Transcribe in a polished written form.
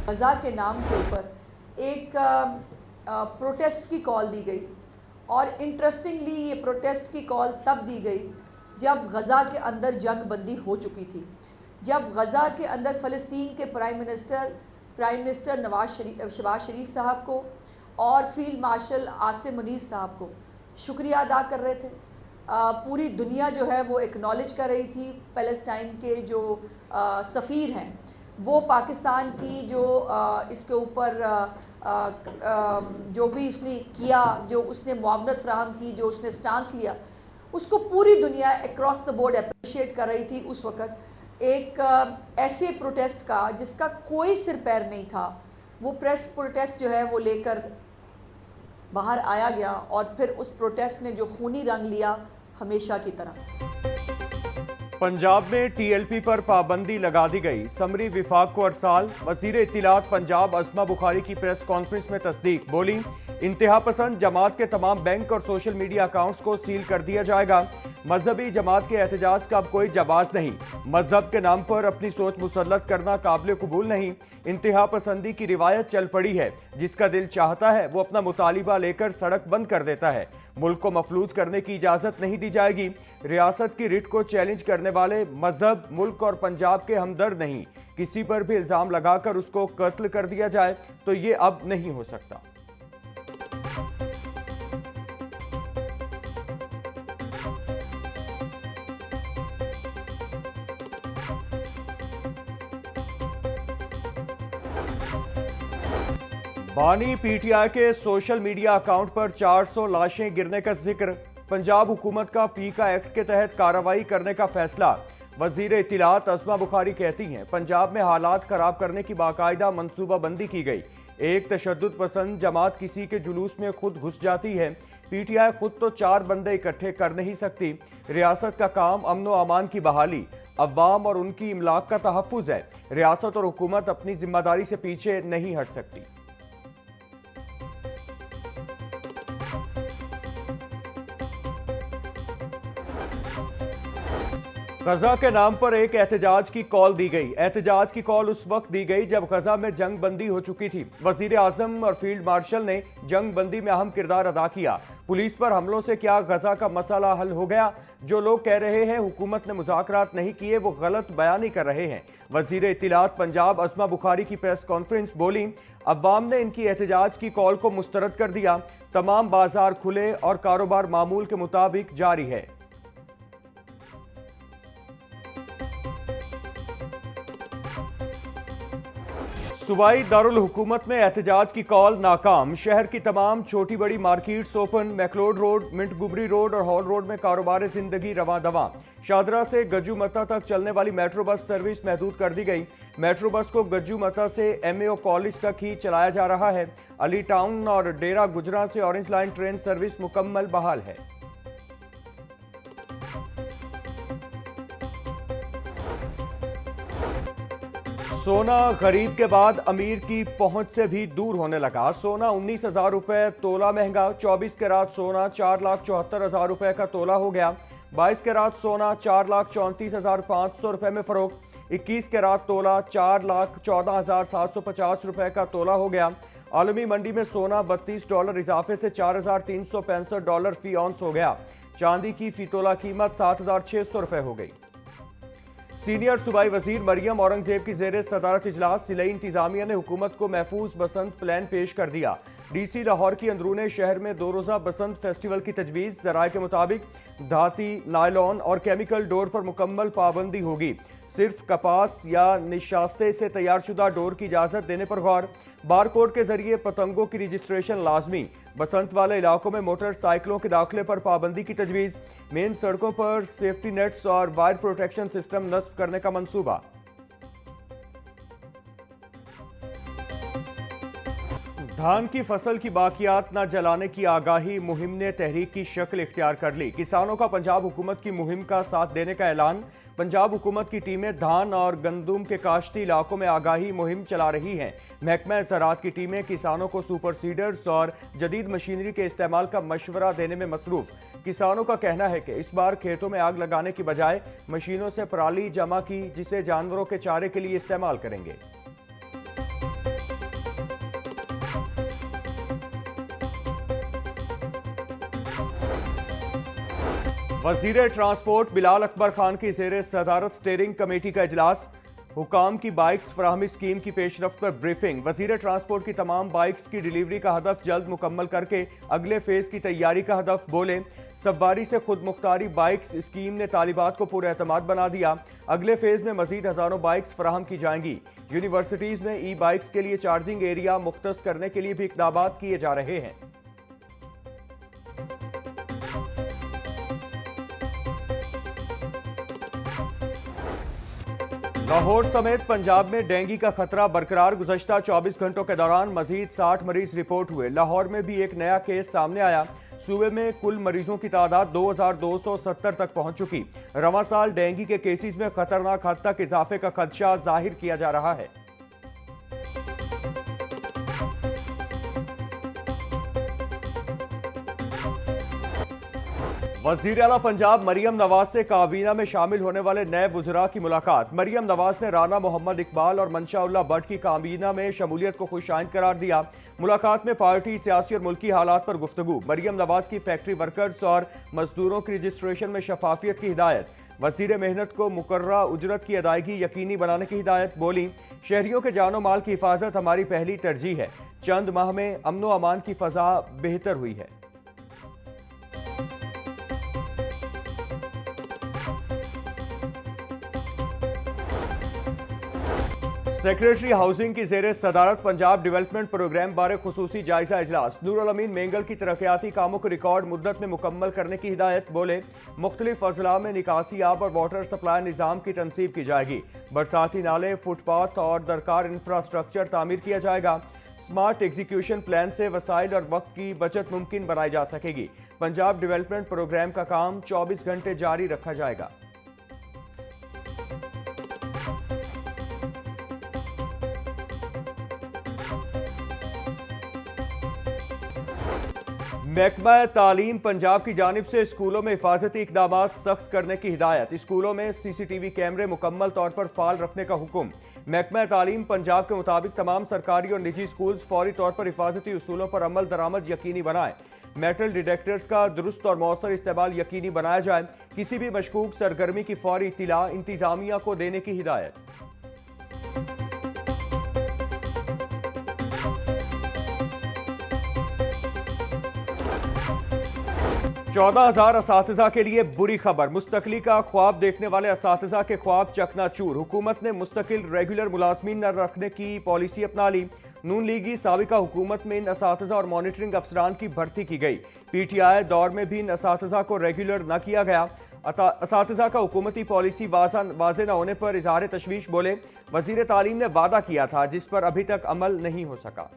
गज़ा के नाम के ऊपर एक प्रोटेस्ट की कॉल दी गई और इंटरेस्टिंगली ये प्रोटेस्ट की कॉल तब दी गई जब गज़ा के अंदर जंग बंदी हो चुकी थी, जब गज़ा के अंदर फ़लस्तीन के प्राइम मिनिस्टर शहबाज शरीफ साहब को और फील्ड मार्शल आसिम मुनीर साहब को शुक्रिया अदा कर रहे थे। पूरी दुनिया जो है वो एक्नॉलेज कर रही थी। फ़लस्तीन के जो सफ़ीर हैं वो पाकिस्तान की जो इसके ऊपर जो भी उसने किया, जो उसने मुआवनत फ़राहम की, जो उसने स्टांस लिया, उसको पूरी दुनिया अक्रॉस द बोर्ड अप्रिशिएट कर रही थी। उस वक़्त एक ऐसे प्रोटेस्ट का जिसका कोई सिर पैर नहीं था, वो प्रोटेस्ट जो है वो लेकर बाहर आया गया और फिर उस प्रोटेस्ट ने जो खूनी रंग लिया हमेशा की तरह। पंजाब में टीएलपी पर पाबंदी लगा दी गई, समरी विफाक को अरसाल। वजीर इत्तलात पंजाब अस्मा बुखारी की प्रेस कॉन्फ्रेंस में तस्दीक, बोली इंतहा पसंद जमात के तमाम बैंक और सोशल मीडिया अकाउंट्स को सील कर दिया जाएगा। मजहबी जमात के एहतजाज का अब कोई जवाब नहीं। मजहब के नाम पर अपनी सोच मुसल्लत करना काबिल कबूल नहीं। इंतहा पसंदी की रिवायत चल पड़ी है, जिसका दिल चाहता है वो अपना मुतालिबा लेकर सड़क बंद कर देता है। मुल्क को मफलूज करने की इजाजत नहीं दी जाएगी। रियासत की रिट को चैलेंज करने वाले मजहब, मुल्क और पंजाब के हमदर्द नहीं। किसी पर भी इल्जाम लगाकर उसको कत्ल कर दिया जाए तो ये अब नहीं हो सकता। बानी पीटीआई के सोशल मीडिया अकाउंट पर 400 लाशें गिरने का जिक्र। पंजाब हुकूमत का पीका एक्ट के तहत कार्रवाई करने का फैसला। वजीर इत्तलात अस्मा बुखारी कहती हैं पंजाब में हालात खराब करने की बाकायदा मनसूबाबंदी की गई। एक तशद्दुद पसंद जमात किसी के जुलूस में खुद घुस जाती है। पीटीआई खुद तो 4 बंदे इकट्ठे कर नहीं सकती। रियासत का काम अमन व अमान की बहाली, अवाम और उनकी इमलाक का तहफ़्फ़ुज़ है। रियासत और हुकूमत अपनी जिम्मेदारी से पीछे नहीं हट सकती। गजा के नाम पर एक एहतजाज की कॉल दी गई। एहतजाज की कॉल उस वक्त दी गई जब गजा में जंग बंदी हो चुकी थी। वजीर आजम और फील्ड मार्शल ने जंग बंदी में अहम किरदार अदा किया। पुलिस पर हमलों से क्या गजा का मसला हल हो गया? जो लोग कह रहे हैं हुकूमत ने मुज़ाकरात नहीं किए, वो गलत बयानी कर रहे हैं। वजीर इत्तलात पंजाब अस्मा बुखारी की प्रेस कॉन्फ्रेंस, बोली अवाम ने इनकी एहतजाज की कॉल को मुस्तरद कर दिया। तमाम बाजार खुले और कारोबार मामूल के मुताबिक जारी है। सूबाई दारुल हुकूमत में एहतजाज की कॉल नाकाम। शहर की तमाम छोटी बड़ी markets open. McLeod road, Mint गुबरी रोड और हॉल रोड में कारोबार जिंदगी रवां दवां। शादरा से गज्जू मता तक चलने वाली मेट्रो बस सर्विस महदूद कर दी गई। मेट्रो बस को गज्जू मता से एमएओ कॉलेज तक ही चलाया जा रहा है। अली टाउन और डेरा गुजरा से ऑरेंज लाइन ट्रेन सर्विस मुकम्मल बहाल है। सोना गरीब के बाद अमीर की पहुंच से भी दूर होने लगा। सोना 19,000 रुपए तोला महंगा। 24 कैरात सोना 4,74,000 रुपए का तोला हो गया। 22 कैरात सोना 4,34,500 रुपए में फरोख्त। 21 कैरात तोला 4,14,750 रुपए का तोला हो गया। आलमी मंडी में सोना $32 इजाफे से $4,365 फी औंस हो गया। चांदी की फी तोला कीमत 7,600 रुपए हो गई। सीनियर सूबाई वजीर मरियम औरंगजेब की जेर सदारत इजलास सिलाई इंतजामिया ने हुकूमत को महफूज बसंत प्लान पेश कर दिया। डीसी लाहौर की अंदरूने शहर में 2 रोज़ा बसंत फेस्टिवल की तजवीज़। जराये के मुताबिक धाती, नायलॉन और केमिकल डोर पर मुकम्मल पाबंदी होगी। सिर्फ कपास या निशास्ते से तैयार शुदा डोर की इजाज़त देने पर गौर। बारकोड के जरिए पतंगों की रजिस्ट्रेशन लाजमी। बसंत वाले इलाकों में मोटरसाइकिलों के दाखिले पर पाबंदी की तजवीज़। मेन सड़कों पर सेफ्टी नेट्स और वायर प्रोटेक्शन सिस्टम नस्ब करने का मंसूबा। धान की फसल की बाकियात न जलाने की आगाही मुहिम ने तहरीक की शक्ल इख्तियार कर ली। किसानों का पंजाब हुकूमत की मुहिम का साथ देने का ऐलान। पंजाब हुकूमत की टीमें धान और गंदुम के काश्ती इलाकों में आगाही मुहिम चला रही हैं। महकमा ज़राअत की टीमें किसानों को सुपर सीडर्स और जदीद मशीनरी के इस्तेमाल का मशवरा देने में मसरूफ। किसानों का कहना है कि इस बार खेतों में आग लगाने की बजाय मशीनों से पराली जमा की, जिसे जानवरों के चारे के लिए इस्तेमाल करेंगे। वजीर ट्रांसपोर्ट बिलाल अकबर खान की ज़ेर सदारत स्टीयरिंग कमेटी का इजलास। हुकाम की बाइक्स फराहमी स्कीम की पेशरफ्त पर ब्रीफिंग। वजीर ट्रांसपोर्ट की तमाम बाइक्स की डिलीवरी का हदफ जल्द मुकम्मल करके अगले फेज की तैयारी का हदफ। बोले सवारी से खुद मुख्तारी बाइक्स स्कीम ने तालिबात को पूरा एतमाद बना दिया। अगले फेज में मजीद हजारों बाइक्स फराहम की जाएंगी। यूनिवर्सिटीज में ई बाइक्स के लिए चार्जिंग एरिया मुख्तस करने के लिए भी इक़दाम किए जा रहे हैं। लाहौर समेत पंजाब में डेंगू का खतरा बरकरार। गुज़श्ता 24 घंटों के दौरान मजीद 60 मरीज रिपोर्ट हुए। लाहौर में भी एक नया केस सामने आया। सूबे में कुल मरीजों की तादाद 2270 तक पहुंच चुकी। रवां साल डेंगू के केसेस में खतरनाक हद तक इजाफे का खदशा जाहिर किया जा रहा है। वज़ीर आला पंजाब मरियम नवाज से काबीना में शामिल होने वाले नए वज़रा की मुलाकात। मरियम नवाज ने राना मोहम्मद इकबाल और मंशा-उल्लाह भट्ट की काबीना में शमूलियत को खुशाइंद करार दिया। मुलाकात में पार्टी, सियासी और मुल्की हालात पर गुफ्तगू। मरियम नवाज की फैक्ट्री वर्कर्स और मजदूरों की रजिस्ट्रेशन में शफाफियत की हिदायत। वज़ीर मेहनत को मुकर्ररा उजरत की अदायगी यकीनी बनाने की हिदायत। बोली शहरियों के जानो माल की हिफाजत हमारी पहली तरजीह है। चंद माह में अमनो अमान की फ़ज़ा बेहतर हुई है। सेक्रेटरी हाउसिंग की ज़ेर सदारत पंजाब डेवलपमेंट प्रोग्राम बारे खुसूसी जायजा इजलास। नूरुल अमीन मेंगल की तरक्याती कामों को रिकॉर्ड मुद्दत में मुकम्मल करने की हिदायत। बोले मुख्तलिफ अजला में निकासी आब और वाटर सप्लाई निज़ाम की तनसीब की जाएगी। बरसाती नाले, फुटपाथ और दरकार इंफ्रास्ट्रक्चर तामीर किया जाएगा। स्मार्ट एग्जीक्यूशन प्लान से वसाइल और वक्त की बचत मुमकिन बनाई जा सकेगी। पंजाब डेवलपमेंट प्रोग्राम का काम 24 घंटे जारी रखा जाएगा। महकमा तालीम पंजाब की जानिब से स्कूलों में हिफाजती इकदाम सख्त करने की हिदायत। स्कूलों में CCTV कैमरे मुकम्मल तौर पर फाल रखने का हुक्म। महकमा तालीम पंजाब के मुताबिक तमाम सरकारी और निजी स्कूल्स फौरी तौर पर हिफाजती उसूलों पर अमल दरामद यकीनी बनाएं। मेटल डिटेक्टर्स का दुरुस्त और मौसर इस्तेमाल यकीनी बनाया जाए। किसी भी मशकूक सरगर्मी की फौरी इत्तला इंतजामिया को देने की हिदायत। 14,000 असातिज़ा के लिए बुरी खबर। मुस्तकली का ख्वाब देखने वाले असातिज़ा के ख्वाब चकनाचूर। हुकूमत ने मुस्तकिल रेगुलर मुलाजमीन न रखने की पॉलिसी अपना ली। नून लीगी साबिका हुकूमत में इन असातिज़ा और मॉनिटरिंग अफसरान की भर्ती की गई। PTI दौर में भी इन असातिज़ा को रेगुलर न किया गया। असातिज़ा का हुकूमती पॉलिसी वाज़े न होने पर इज़हार तशवीश। बोले वज़ीर तालीम ने वादा किया था जिस पर अभी तक अमल नहीं हो सका।